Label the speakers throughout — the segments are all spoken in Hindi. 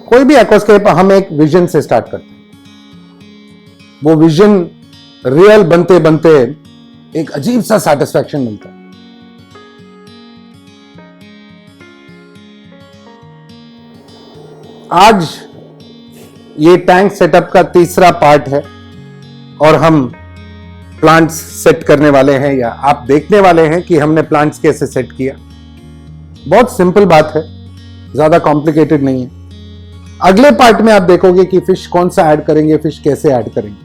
Speaker 1: कोई भी एक्वास्केप हम एक विजन से स्टार्ट करते हैं, वो विजन रियल बनते बनते एक अजीब सा सेटिस्फैक्शन मिलता है। आज ये टैंक सेटअप का तीसरा पार्ट है और हम प्लांट्स सेट करने वाले हैं, या आप देखने वाले हैं कि हमने प्लांट्स कैसे सेट किया। बहुत सिंपल बात है, ज्यादा कॉम्प्लिकेटेड नहीं है। अगले पार्ट में आप देखोगे कि फिश कौन सा ऐड करेंगे, फिश कैसे ऐड करेंगे।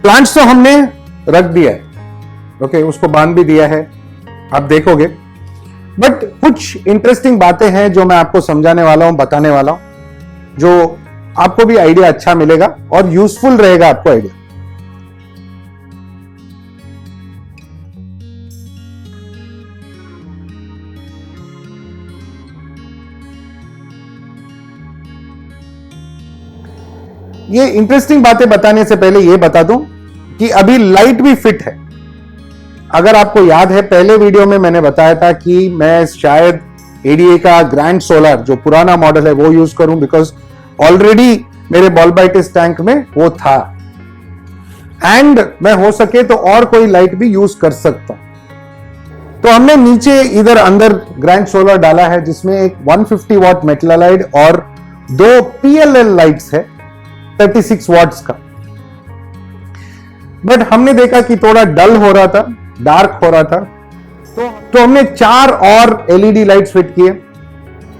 Speaker 1: प्लांट्स तो हमने रख दिया है, ओके, उसको बांध भी दिया है, आप देखोगे। बट कुछ इंटरेस्टिंग बातें हैं जो मैं आपको समझाने वाला हूं, बताने वाला हूं, जो आपको भी आइडिया अच्छा मिलेगा और यूजफुल रहेगा आपको आइडिया। ये इंटरेस्टिंग बातें बताने से पहले ये बता दूं कि अभी लाइट भी फिट है। अगर आपको याद है, पहले वीडियो में मैंने बताया था कि मैं शायद एडीए का ग्रैंड सोलर जो पुराना मॉडल है वो यूज करूं, बिकॉज ऑलरेडी मेरे बॉलबाइटिस टैंक में वो था एंड मैं हो सके तो और कोई लाइट भी यूज कर सकता हूं। तो हमने नीचे इधर अंदर ग्रैंड सोलर डाला है, जिसमें एक 150 वॉट मेटल हाइड और 2 पीएलएल लाइट्स है 36 वॉट्स का। बट हमने देखा कि थोड़ा डल हो रहा था, डार्क हो रहा था, तो हमने 4 और एलईडी लाइट्स फिट किए।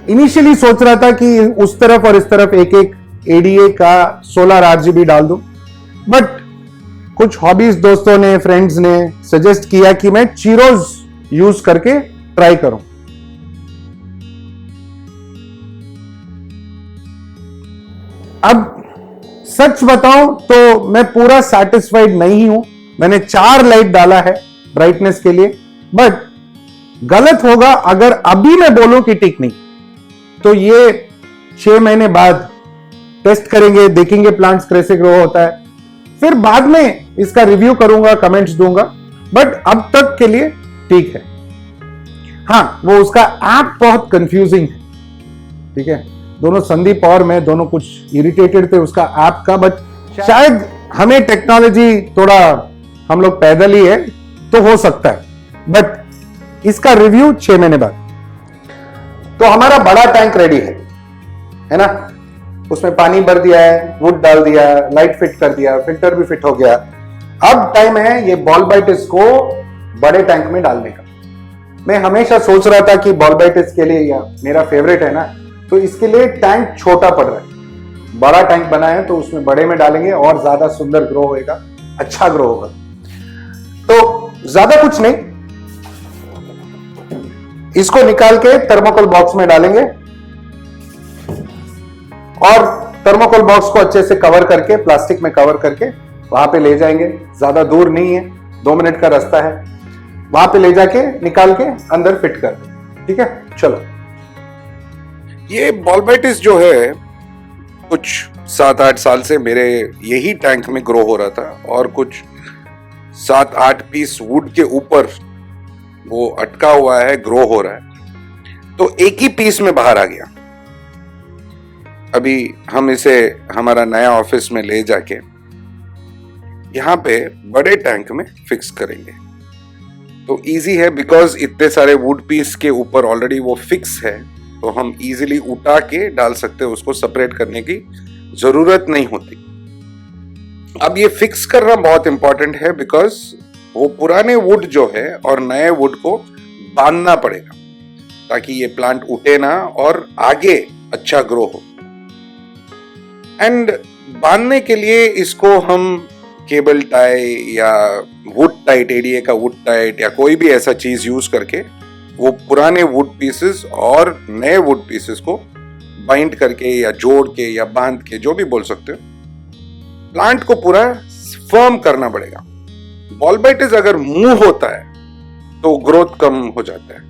Speaker 1: इनिशियली सोच रहा था कि उस तरफ और इस तरफ एक एक एडीए का सोलर आरजीबी डाल दूं, बट कुछ हॉबीज दोस्तों ने, फ्रेंड्स ने सजेस्ट किया कि मैं चीरोज यूज करके ट्राई करूं। अब सच बताऊं तो मैं पूरा सेटिस्फाइड नहीं हूं। मैंने 4 लाइट डाला है ब्राइटनेस के लिए, बट गलत होगा अगर अभी मैं बोलूं कि ठीक नहीं। तो ये 6 महीने बाद टेस्ट करेंगे, देखेंगे प्लांट्स कैसे ग्रो होता है, फिर बाद में इसका रिव्यू करूंगा, कमेंट्स दूंगा। बट अब तक के लिए ठीक है। हाँ, वो उसका ऐप बहुत कंफ्यूजिंग है, ठीक है। दोनों संदीप और मैं दोनों कुछ इरिटेटेड थे उसका ऐप का, बट शायद हमें टेक्नोलॉजी थोड़ा, हम लोग पैदल ही है तो हो सकता है। बट इसका रिव्यू 6 महीने बाद। तो हमारा बड़ा टैंक रेडी है ना, उसमें पानी भर दिया है, वुड डाल दिया, लाइट फिट कर दिया, फिल्टर भी फिट हो गया। अब टाइम है ये बॉलबाइटिस को बड़े टैंक में डालने का। मैं हमेशा सोच रहा था कि बॉलबाइटिस के लिए, या मेरा फेवरेट है ना, तो इसके लिए टैंक छोटा पड़ रहा है। बड़ा टैंक बना है तो उसमें बड़े में डालेंगे और ज्यादा सुंदर ग्रो होगा, अच्छा ग्रो होगा। तो ज्यादा कुछ नहीं, इसको निकाल के थर्मोकोल बॉक्स में डालेंगे और थर्मोकोल बॉक्स को अच्छे से कवर करके, प्लास्टिक में कवर करके वहां पे ले जाएंगे। ज्यादा दूर नहीं है, 2 मिनट का रास्ता है। वहां पे ले जाके निकाल के अंदर फिट कर दें, ठीक है। चलो,
Speaker 2: ये बॉलबाइटिस जो है कुछ 7-8 साल से मेरे यही टैंक में ग्रो हो रहा था, और कुछ 7-8 पीस वुड के ऊपर वो अटका हुआ है, ग्रो हो रहा है। तो एक ही पीस में बाहर आ गया। अभी हम इसे हमारा नया ऑफिस में ले जाके यहाँ पे बड़े टैंक में फिक्स करेंगे। तो इजी है, बिकॉज इतने सारे वुड पीस के ऊपर ऑलरेडी वो फिक्स है, तो हम इजीली उठा के डाल सकते हैं, उसको सेपरेट करने की जरूरत नहीं होती। अब ये फिक्स करना बहुत इंपॉर्टेंट है, बिकॉज वो पुराने वुड जो है और नए वुड को बांधना पड़ेगा ताकि ये प्लांट उठे ना और आगे अच्छा ग्रो हो। एंड बांधने के लिए इसको हम केबल टाई या वुड टाइट, एडीए का वुड टाइट या कोई भी ऐसा चीज यूज करके वो पुराने वुड पीसेस और नए वुड पीसेस को बाइंड करके या जोड़ के या बांध के, जो भी बोल सकते हो, प्लांट को पूरा फर्म करना पड़ेगा। बॉलबाइटिस अगर मूव होता है तो ग्रोथ कम हो जाता है।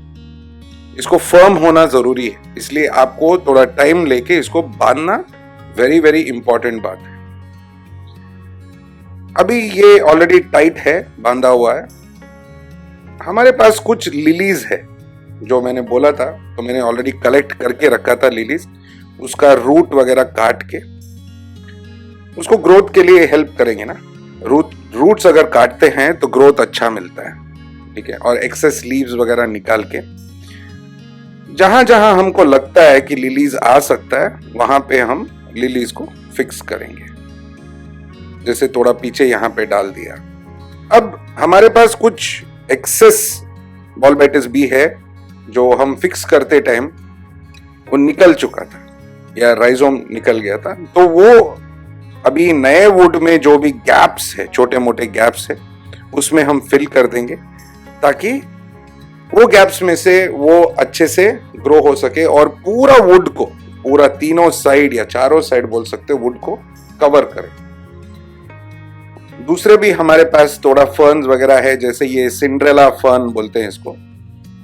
Speaker 2: इसको फर्म होना जरूरी है, इसलिए आपको थोड़ा टाइम लेके इसको बांधना वेरी वेरी इंपॉर्टेंट बात है। अभी ये ऑलरेडी टाइट है, बांधा हुआ है। हमारे पास कुछ लिलीज है जो मैंने बोला था, तो मैंने ऑलरेडी कलेक्ट करके रखा था लिलीज, उसका रूट वगैरह काट के उसको ग्रोथ के लिए हेल्प करेंगे ना। रूट्स अगर काटते हैं तो ग्रोथ अच्छा मिलता है, ठीक है। और एक्सेस लीव्स वगैरह निकाल के जहां जहां हमको लगता है कि लिलीज आ सकता है वहां पे हम लिलीज को फिक्स करेंगे। जैसे थोड़ा पीछे यहाँ पे डाल दिया। अब हमारे पास कुछ एक्सेस बॉलबाइटिस भी है जो हम फिक्स करते टाइम वो निकल चुका था या राइजोम निकल गया था, तो वो अभी नए वुड में जो भी गैप्स है, छोटे मोटे गैप्स है, उसमें हम फिल कर देंगे ताकि वो गैप्स में से वो अच्छे से ग्रो हो सके और पूरा वुड को, पूरा तीनों साइड या चारों साइड बोल सकते वुड को कवर करे। दूसरे भी हमारे पास थोड़ा फर्न्स वगैरह है, जैसे ये सिंड्रेला फर्न बोलते हैं इसको,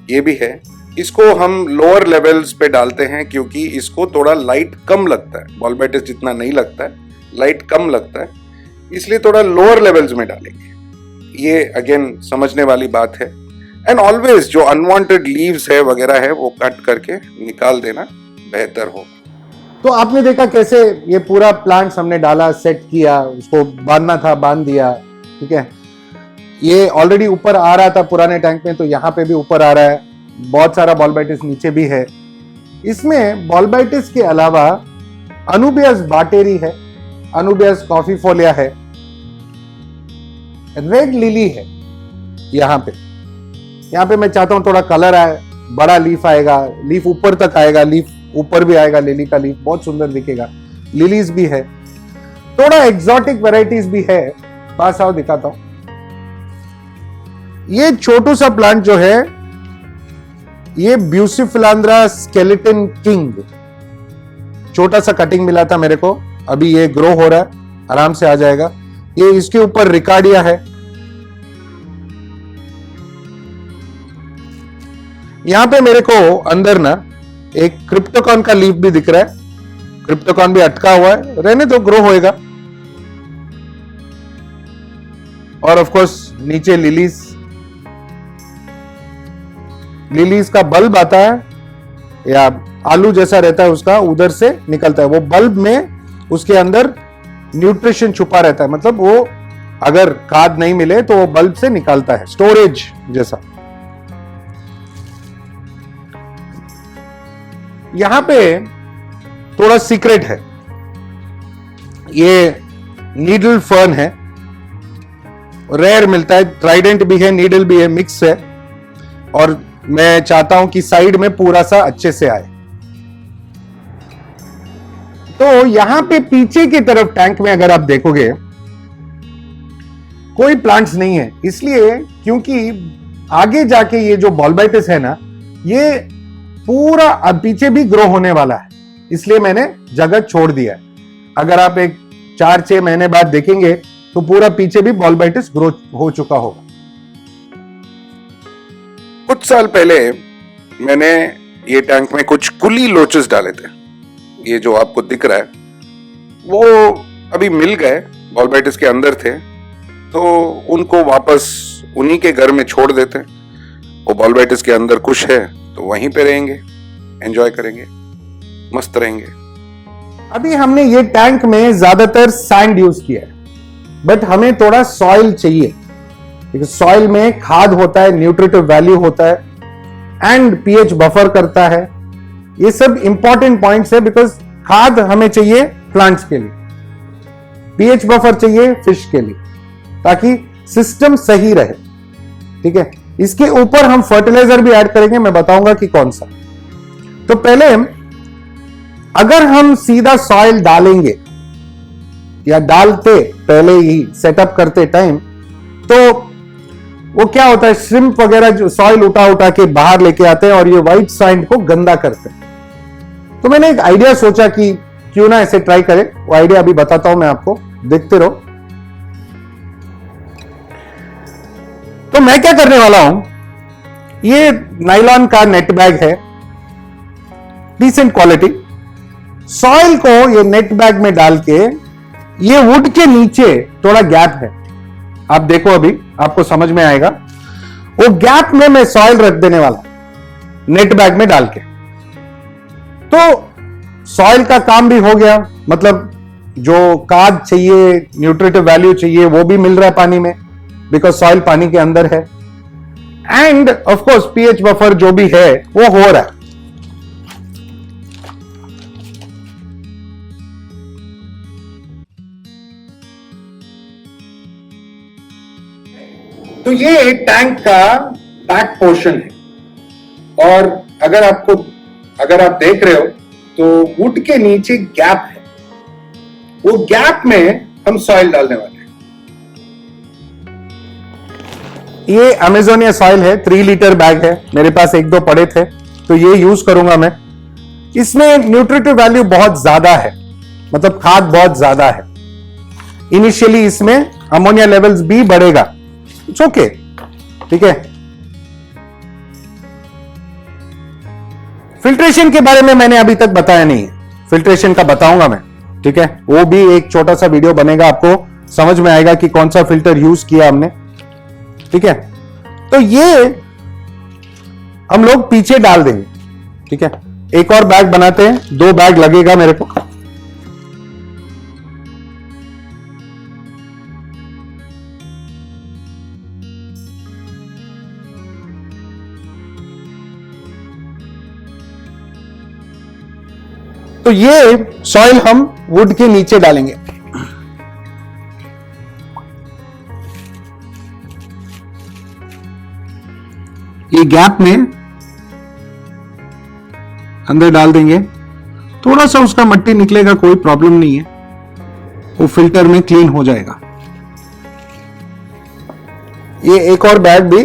Speaker 2: ये भी है। इसको हम लोअर लेवल्स पे डालते हैं क्योंकि इसको थोड़ा लाइट कम लगता है, बॉलबाइटिस जितना नहीं लगता है, लाइट कम लगता है, इसलिए थोड़ा लोअर लेवल्स में डालेंगे। ये अगेन समझने वाली बात है। एंड ऑलवेज जो अनवांटेड लीव्स है वगैरह है वो कट करके निकाल देना बेहतर हो।
Speaker 1: तो आपने देखा कैसे ये पूरा प्लांट्स हमने डाला, सेट किया, उसको बांधना था बांध दिया, ठीक है। ये ऑलरेडी ऊपर आ रहा था पुराने टैंक में, तो यहाँ पे भी ऊपर आ रहा है। बहुत सारा बॉलबाइटिस नीचे भी है। इसमें बॉलबाइटिस के अलावा अनुबियस बाटेरी है, अनुबियस कॉफीफोलिया है, रेड लिली है। यहाँ पे मैं चाहता हूं थोड़ा कलर आए, बड़ा लीफ आएगा, लीफ ऊपर तक आएगा, लीफ ऊपर भी आएगा, लिली का लीफ बहुत सुंदर दिखेगा। लिलीज भी है, थोड़ा एक्सोटिक वैरायटीज भी है। पास आओ दिखाता हूं। ये छोटू सा प्लांट जो है ये ब्यूसिफिलांड्रा स्केलेटन किंग, छोटा सा कटिंग मिला था मेरे को, अभी ये ग्रो हो रहा है, आराम से आ जाएगा। ये इसके ऊपर रिकार्डिया है। यहां पे मेरे को अंदर ना एक क्रिप्टोकॉन का लीफ भी दिख रहा है। क्रिप्टोकॉन भी अटका हुआ है, रहने तो ग्रो होएगा। और ऑफ कोर्स नीचे लिलीज का बल्ब आता है, या आलू जैसा रहता है उसका, उधर से निकलता है। वो बल्ब में उसके अंदर न्यूट्रिशन छुपा रहता है, मतलब वो अगर खाद नहीं मिले तो वो बल्ब से निकालता है, स्टोरेज जैसा। यहां पे थोड़ा सीक्रेट है। ये नीडल फर्न है, रेयर मिलता है, ट्राइडेंट भी है, नीडल भी है, मिक्स है। और मैं चाहता हूं कि साइड में पूरा सा अच्छे से आए। तो यहां पे पीछे की तरफ टैंक में अगर आप देखोगे कोई प्लांट्स नहीं है, इसलिए क्योंकि आगे जाके ये जो बॉलबाइटिस है ना, ये पूरा अब पीछे भी ग्रो होने वाला है, इसलिए मैंने जगह छोड़ दिया है। अगर आप एक 4-6 महीने बाद देखेंगे तो पूरा पीछे भी बॉलबाइटिस ग्रो हो चुका होगा।
Speaker 2: कुछ साल पहले मैंने ये टैंक में कुछ कुली लोचस डाले थे। ये जो आपको दिख रहा है वो अभी मिल गए, बॉलबाइटिस के अंदर थे, तो उनको वापस उन्हीं के घर में छोड़ देते। वो बॉलबाइटिस के अंदर कुछ है तो वहीं पे रहेंगे, एंजॉय करेंगे, मस्त रहेंगे।
Speaker 1: अभी हमने ये टैंक में ज्यादातर सैंड यूज किया है, बट हमें थोड़ा सॉइल चाहिए, क्योंकि सॉइल में खाद होता है, न्यूट्रिटिव वैल्यू होता है, एंड पीएच बफर करता है। ये सब इंपॉर्टेंट पॉइंट्स है, बिकॉज खाद हमें चाहिए प्लांट्स के लिए, पीएच बफर चाहिए फिश के लिए, ताकि सिस्टम सही रहे, ठीक है। इसके ऊपर हम फर्टिलाइजर भी ऐड करेंगे, मैं बताऊंगा कि कौन सा। तो पहले अगर हम सीधा सॉइल डालेंगे या डालते पहले ही सेटअप करते टाइम, तो वो क्या होता है, श्रिम्प वगैरह जो सॉइल उठा के बाहर लेके आते हैं और ये व्हाइट सैंड को गंदा करते हैं। तो मैंने एक आइडिया सोचा कि क्यों ना ऐसे ट्राई करें। वो आइडिया अभी बताता हूं मैं आपको, देखते रहो। तो मैं क्या करने वाला हूं, ये नायलॉन का नेट बैग है, डिसेंट क्वालिटी। सॉइल को ये नेट बैग में डाल के, ये वुड के नीचे थोड़ा गैप है, आप देखो अभी आपको समझ में आएगा। वो गैप में मैं सॉइल रख देने वाला, नेट बैग में डाल के। तो सॉइल का काम भी हो गया, मतलब जो खाद चाहिए, न्यूट्रिटिव वैल्यू चाहिए, वो भी मिल रहा है पानी में, बिकॉज सॉइल पानी के अंदर है। End of course pH buffer जो भी है वो हो रहा है। तो ये टैंक का बैक पोर्शन है, और अगर आप देख रहे हो तो वुड के नीचे गैप है, वो गैप में हम सॉइल डालने वाले हैं। ये अमेजोनिया सॉइल है, 3 लीटर बैग है, मेरे पास 1-2 पड़े थे तो ये यूज करूंगा मैं। इसमें न्यूट्रिटिव वैल्यू बहुत ज्यादा है, मतलब खाद बहुत ज्यादा है। इनिशियली इसमें अमोनिया लेवल्स भी बढ़ेगा, इट्स ओके, ठीक है। फिल्ट्रेशन के बारे में मैंने अभी तक बताया नहीं है, फिल्ट्रेशन का बताऊंगा मैं, ठीक है। वो भी एक छोटा सा वीडियो बनेगा, आपको समझ में आएगा कि कौन सा फिल्टर यूज किया हमने, ठीक है। तो ये हम लोग पीछे डाल देंगे, ठीक है। एक और बैग बनाते हैं, 2 बैग लगेगा मेरे को। तो ये सॉइल हम वुड के नीचे डालेंगे। ये गैप में अंदर डाल देंगे, थोड़ा सा उसका मट्टी निकलेगा, कोई प्रॉब्लम नहीं है, वो फिल्टर में क्लीन हो जाएगा। ये एक और बैग भी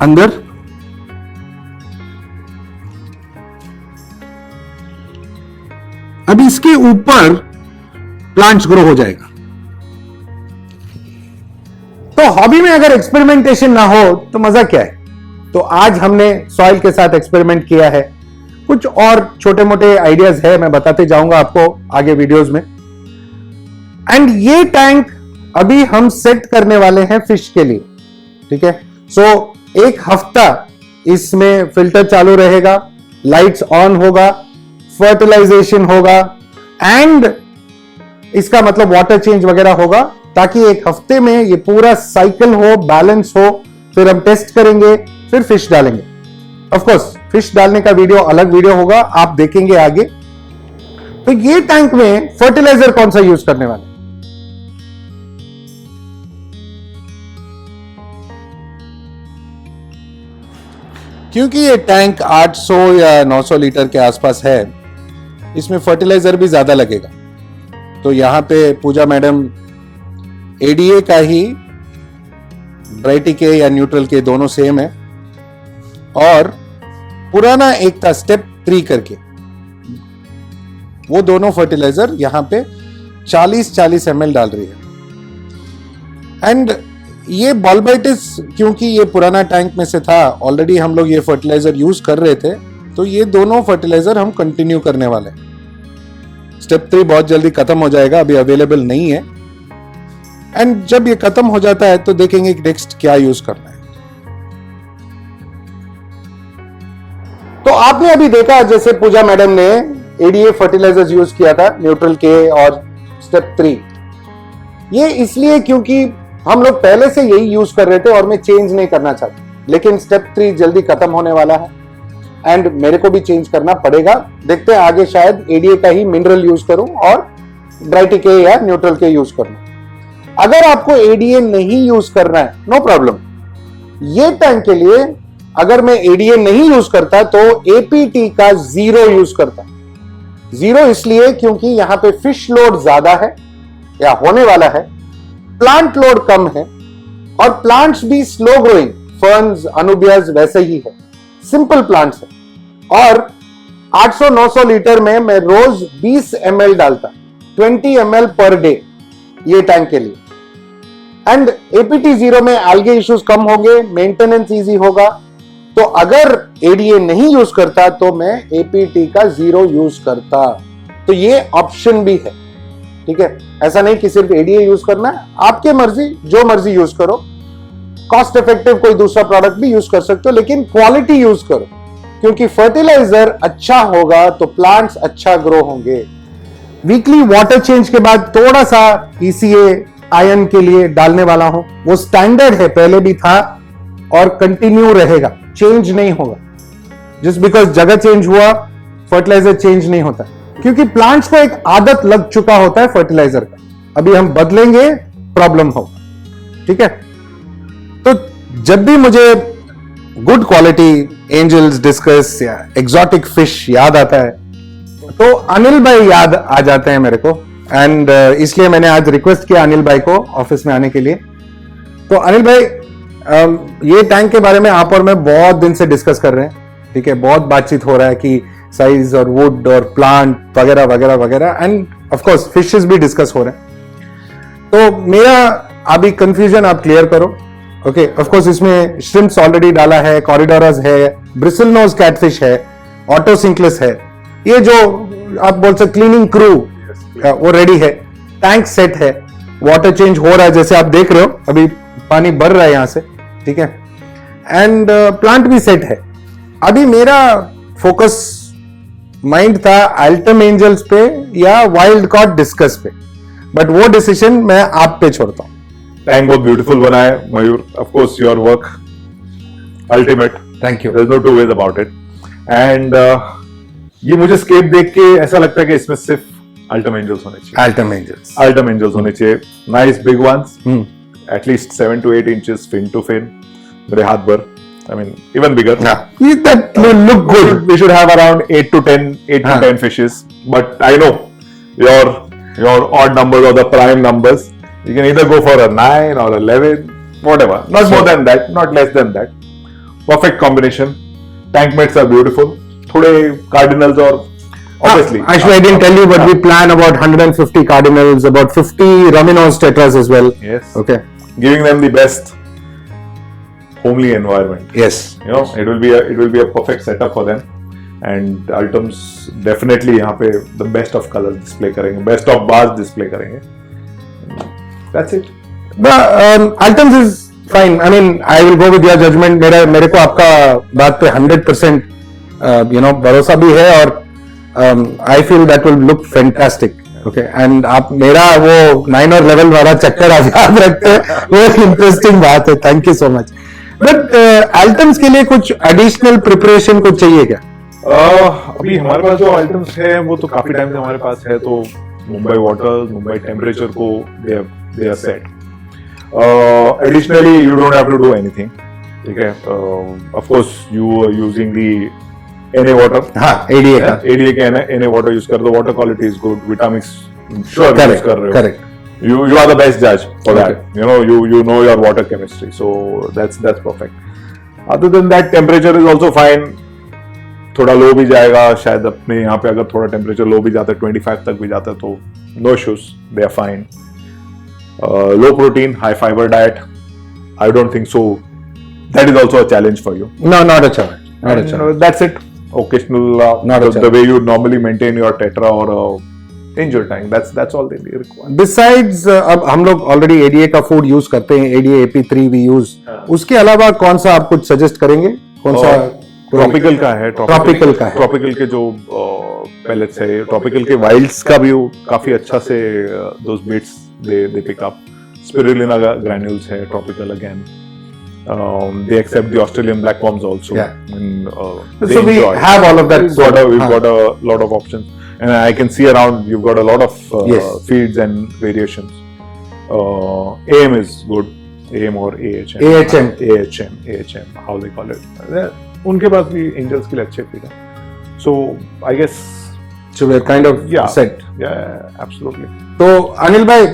Speaker 1: अंदर, अब इसके ऊपर प्लांट्स ग्रो हो जाएगा। तो हॉबी में अगर एक्सपेरिमेंटेशन ना हो तो मजा क्या है। तो आज हमने सॉइल के साथ एक्सपेरिमेंट किया है, कुछ और छोटे मोटे आइडियाज है, मैं बताते जाऊंगा आपको आगे वीडियोस में। एंड ये टैंक अभी हम सेट करने वाले हैं फिश के लिए, ठीक है। सो 1 हफ्ता इसमें फिल्टर चालू रहेगा, लाइट्स ऑन होगा, फर्टिलाइजेशन होगा, एंड इसका मतलब वाटर चेंज वगैरह होगा, ताकि 1 हफ्ते में ये पूरा साइकिल हो, बैलेंस हो। फिर हम टेस्ट करेंगे, फिर फिश डालेंगे। ऑफ कोर्स फिश डालने का वीडियो अलग वीडियो होगा, आप देखेंगे आगे। तो ये टैंक में फर्टिलाइजर कौन सा यूज करने वाले, क्योंकि ये टैंक 800 या 900 लीटर के आसपास है, इसमें फर्टिलाइजर भी ज्यादा लगेगा। तो यहां पे पूजा मैडम एडीए का ही, ड्राइटी के या न्यूट्रल के दोनों सेम है, और पुराना एक था स्टेप 3 करके, वो दोनों फर्टिलाइजर यहां पे 40-40 ml डाल रही है। एंड ये बॉलबाइटिस, क्योंकि ये पुराना टैंक में से था, ऑलरेडी हम लोग ये फर्टिलाइजर यूज कर रहे थे, तो ये दोनों फर्टिलाइजर हम कंटिन्यू करने वाले हैं। स्टेप 3 बहुत जल्दी खत्म हो जाएगा, अभी अवेलेबल नहीं है। एंड जब ये खत्म हो जाता है तो देखेंगे कि नेक्स्ट क्या यूज करना है। तो आपने अभी देखा जैसे पूजा मैडम ने एडीए फर्टिलाइजर्स यूज किया था, न्यूट्रल के और स्टेप 3। ये इसलिए क्योंकि हम लोग पहले से यही यूज कर रहे थे और मैं चेंज नहीं करना चाहता, लेकिन स्टेप 3 जल्दी खत्म होने वाला है एंड मेरे को भी चेंज करना पड़ेगा। देखते हैं आगे शायद एडीए का ही मिनरल यूज करूं और ड्राइटी के या न्यूट्रल के यूज करूं। अगर आपको एडीए नहीं यूज करना है, नो प्रॉब्लम। ये टैंक के लिए अगर मैं एडीए नहीं यूज करता तो एपीटी का 0 यूज करता। 0 इसलिए क्योंकि यहां पे फिश लोड ज्यादा है या होने वाला है, प्लांट लोड कम है, और प्लांट्स भी स्लो ग्रोइंग, फर्न्स, अनुबियास वैसे ही है, सिंपल प्लांट्स है। और 800-900 लीटर में मैं रोज 20 ml डालता, 20 ml पर डे ये टैंक के लिए। एंड एपीटी 0 में algae इश्यूज कम होंगे, मेंटेनेंस इजी होगा। तो अगर एडीए नहीं यूज करता तो मैं एपीटी का 0 यूज करता। तो ये ऑप्शन भी है, ठीक है। ऐसा नहीं कि सिर्फ एडीए यूज करना है, आपके मर्जी, जो मर्जी यूज करो। कॉस्ट इफेक्टिव कोई दूसरा प्रोडक्ट भी यूज कर सकते हो, लेकिन क्वालिटी यूज करो, क्योंकि फर्टिलाइजर अच्छा होगा तो प्लांट्स अच्छा ग्रो होंगे। वीकली वाटर चेंज के बाद थोड़ा सा ECA आयन के लिए डालने वाला हूं, वो स्टैंडर्ड है, पहले भी था और कंटिन्यू रहेगा, चेंज नहीं होगा। जस्ट बिकॉज जगह चेंज हुआ फर्टिलाइजर चेंज नहीं होता, क्योंकि प्लांट्स को एक आदत लग चुका होता है फर्टिलाइजर का। अभी हम बदलेंगे प्रॉब्लम होगा, ठीक है। तो जब भी मुझे गुड क्वालिटी एंजल्स, डिस्कस या एक्सोटिक फिश याद आता है तो अनिल भाई याद आ जाते हैं मेरे को, एंड इसलिए मैंने आज रिक्वेस्ट किया अनिल भाई को ऑफिस में आने के लिए। तो अनिल भाई, ये टैंक के बारे में आप और मैं बहुत दिन से डिस्कस कर रहे हैं, ठीक है, बहुत बातचीत हो रहा है कि साइज और वुड और प्लांट वगैरह वगैरह वगैरह, एंड ऑफ कोर्स फिशेस भी डिस्कस हो रहे हैं। तो मेरा अभी कंफ्यूजन आप क्लियर करो। ओके, ऑफ कोर्स इसमें श्रिम्प्स ऑलरेडी डाला है, कॉरिडोरस है, ब्रिसल नोज कैटफिश है, ऑटोसिंक्लस है, ये जो आप बोल सकते क्लीनिंग क्रू वो रेडी है, टैंक सेट है, वाटर चेंज हो रहा है जैसे आप देख रहे हो, अभी पानी भर रहा है यहां से, ठीक है, एंड प्लांट भी सेट है। अभी मेरा फोकस माइंड था अल्टम एंजल्स पे या वाइल्ड कॉट डिस्कस पे, बट वो डिसीजन मैं आप पे छोड़ता हूं।
Speaker 3: टैंक बहुत ब्यूटीफुल बना है Mayur, of course your work ultimate,
Speaker 1: thank you,
Speaker 3: there is no two ways about it. And ये मुझे स्केप देख के ऐसा लगता है कि इसमें सिर्फ अल्टम एंजल्स होने चाहिए, अल्टम एंजल्स होने चाहिए, nice big ones, at least 7 to 8 inches fin to fin, मेरे हाथ भर, I mean even bigger.
Speaker 1: That will look good.
Speaker 3: We should have around 8 to 10 fishes, but I know your odd numbers or the prime numbers, you can either go for a 9 or 11, whatever, not more than that, not less than that. Perfect combination. Tank mates are beautiful. थोड़े cardinals और obviously.
Speaker 1: Actually, I didn't tell you, but we plan about 150 cardinals, about 50 Raminos tetras as well.
Speaker 3: Yes.
Speaker 1: Okay.
Speaker 3: Giving them the best homely environment.
Speaker 1: Yes.
Speaker 3: You know, it will be a perfect setup for them. And Ultums definitely यहाँ पे the best of colors display करेंगे, best of bars display करेंगे. That's it.
Speaker 1: But Ultums is fine. I mean, I will go with your judgment. मेरे को आपका बात पे 100% भरोसा भी है, और I feel that will look fantastic. Okay, and आप मेरा वो 9 और 11 वाला चक्कर आप याद रखते हैं, वो इंटरेस्टिंग बात है। Thank you so much. But अल्टम्स के लिए कुछ एडिशनल प्रिपरेशन कुछ चाहिए क्या?
Speaker 3: अभी हमारे पास जो आइटम्स है वो तो काफी टाइम से हमारे पास है, तो मुंबई वाटर, मुंबई टेम्परेचर को they are set. Additionally you don't have to do anything, ठीक है। Of course you are using the NA water,
Speaker 1: हाँ, ADA का,
Speaker 3: ADA के NA water यूज कर दो, water quality is good, Vitamix sure use कर रहे हो,
Speaker 1: correct,
Speaker 3: you are the best judge for that. You know your water chemistry, so that's perfect. Other than that, temperature is also fine. थोड़ा लो भी जाएगा शायद, अपने यहाँ पे अगर थोड़ा टेम्परेचर लो भी जाता है 25 तक भी जाता है तो no issues, they are fine. Low protein, high fiber diet, I don't think so. That is also a challenge for you.
Speaker 1: No, not a challenge. Not a challenge.
Speaker 3: That's it. Occasional,
Speaker 1: not
Speaker 3: the way you normally maintain your tetra or angel tank. That's all they require.
Speaker 1: Besides, अब हम लोग ऑलरेडी ADA का फूड यूज करते हैं, ADA AP3 भी यूज, उसके अलावा कौन सा आप कुछ सजेस्ट करेंगे? कौन सा?
Speaker 3: ट्रॉपिकल का है,
Speaker 1: ट्रॉपिकल का है,
Speaker 3: ट्रॉपिकल के जो पैलेट्स है, ट्रॉपिकल के वाइल्ड्स का भी काफी अच्छा से दोस बिट्स दे पिक अप। स्पिरुलिना ग्रैन्यूल्स है tropical again. They accept the Australian black worms also.
Speaker 1: Yeah.
Speaker 3: And,
Speaker 1: so we have all of that.
Speaker 3: We've got a lot of options, and I can see around you've got a lot of
Speaker 1: yes.
Speaker 3: feeds and variations. AM is good. AM or AHM. AHM, how they call it. उनके पास भी angels के लिए अच्छे feed हैं. So I guess.
Speaker 1: So we're kind of set.
Speaker 3: Yeah, absolutely.
Speaker 1: तो अनिल भाई,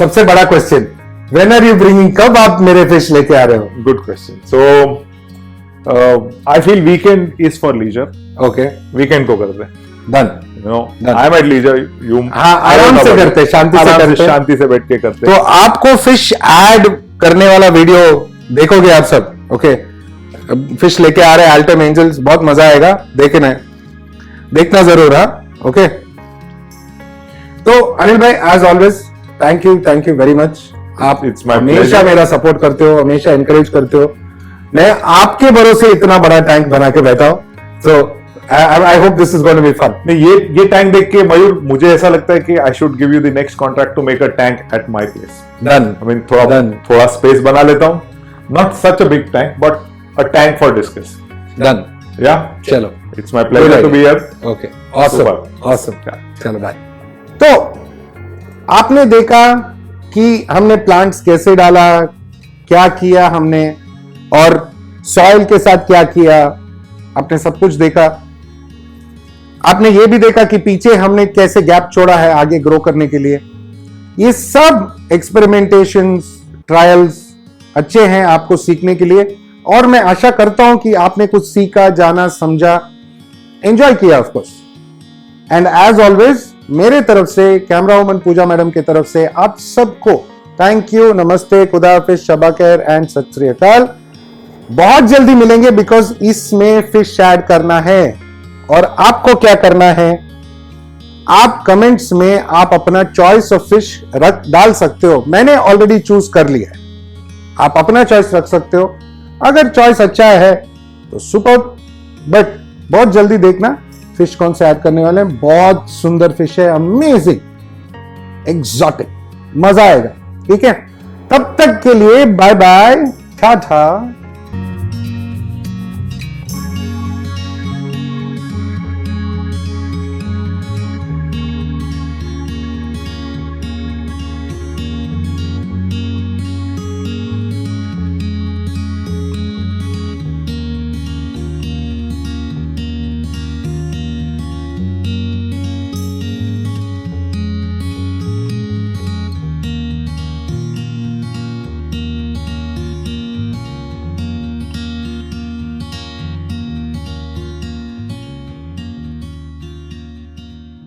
Speaker 1: सबसे बड़ा question, When are you bringing? कब आप मेरे फिश लेके आ रहे हो?
Speaker 3: Good question. So I feel weekend is for leisure.
Speaker 1: Okay.
Speaker 3: Weekend को करते हैं.
Speaker 1: Done.
Speaker 3: You know,
Speaker 1: Done.
Speaker 3: I'm at leisure. You.
Speaker 1: हाँ, आराम से करते, शांति से
Speaker 3: बैठ के करते।
Speaker 1: तो आपको फिश ऐड करने वाला वीडियो देखोगे आप सब, ओके? फिश लेके आ रहे हैं अल्टम एंजल्स, बहुत मजा आएगा, देखना जरूर, हाँ, ओके? तो अनिल भाई, as always, thank you very much, आप
Speaker 3: It's my
Speaker 1: हमेशा
Speaker 3: pleasure.
Speaker 1: मेरा सपोर्ट करते हो, हमेशा एनकरेज करते हो। मैं आपके भरोसे इतना बड़ा टैंक बना के बैठा हूं, so I hope this is going to be fun.
Speaker 3: नहीं, ये टैंक देख के मयूर मुझे ऐसा लगता है कि I should give you the next contract to make a tank at my place.
Speaker 1: Done.
Speaker 3: I mean
Speaker 1: Done.
Speaker 3: थोड़ा स्पेस बना लेता हूँ, not such a big tank but a tank for discus.
Speaker 1: Done.
Speaker 3: या
Speaker 1: चलो,
Speaker 3: it's my pleasure to be here.
Speaker 1: Okay, awesome,
Speaker 3: Super.
Speaker 1: Awesome. चलो बाय। तो आपने देखा कि हमने प्लांट्स कैसे डाला, क्या किया हमने, और सॉइल के साथ क्या किया, आपने सब कुछ देखा। आपने ये भी देखा कि पीछे हमने कैसे गैप छोड़ा है आगे ग्रो करने के लिए। ये सब एक्सपेरिमेंटेशंस, ट्रायल्स अच्छे हैं आपको सीखने के लिए, और मैं आशा करता हूं कि आपने कुछ सीखा, जाना, समझा, एंजॉय किया of course. And as always मेरे तरफ से, कैमरा वुमन पूजा मैडम की तरफ से आप सबको थैंक यू, नमस्ते, खुदा हाफिज, शबा खैर एंड सत श्री अकाल। बहुत जल्दी मिलेंगे बिकॉज इसमें फिश ऐड करना है। और आपको क्या करना है, आप कमेंट्स में आप अपना चॉइस ऑफ फिश डाल सकते हो। मैंने ऑलरेडी चूज कर लिया है, आप अपना चॉइस रख सकते हो। अगर चॉइस अच्छा है तो सुपर, बट बहुत जल्दी देखना फिश कौन से ऐड करने वाले हैं। बहुत सुंदर फिश है, अमेजिंग, एग्जॉटिक, मजा आएगा। ठीक है, तब तक के लिए बाय बाय, टाटा।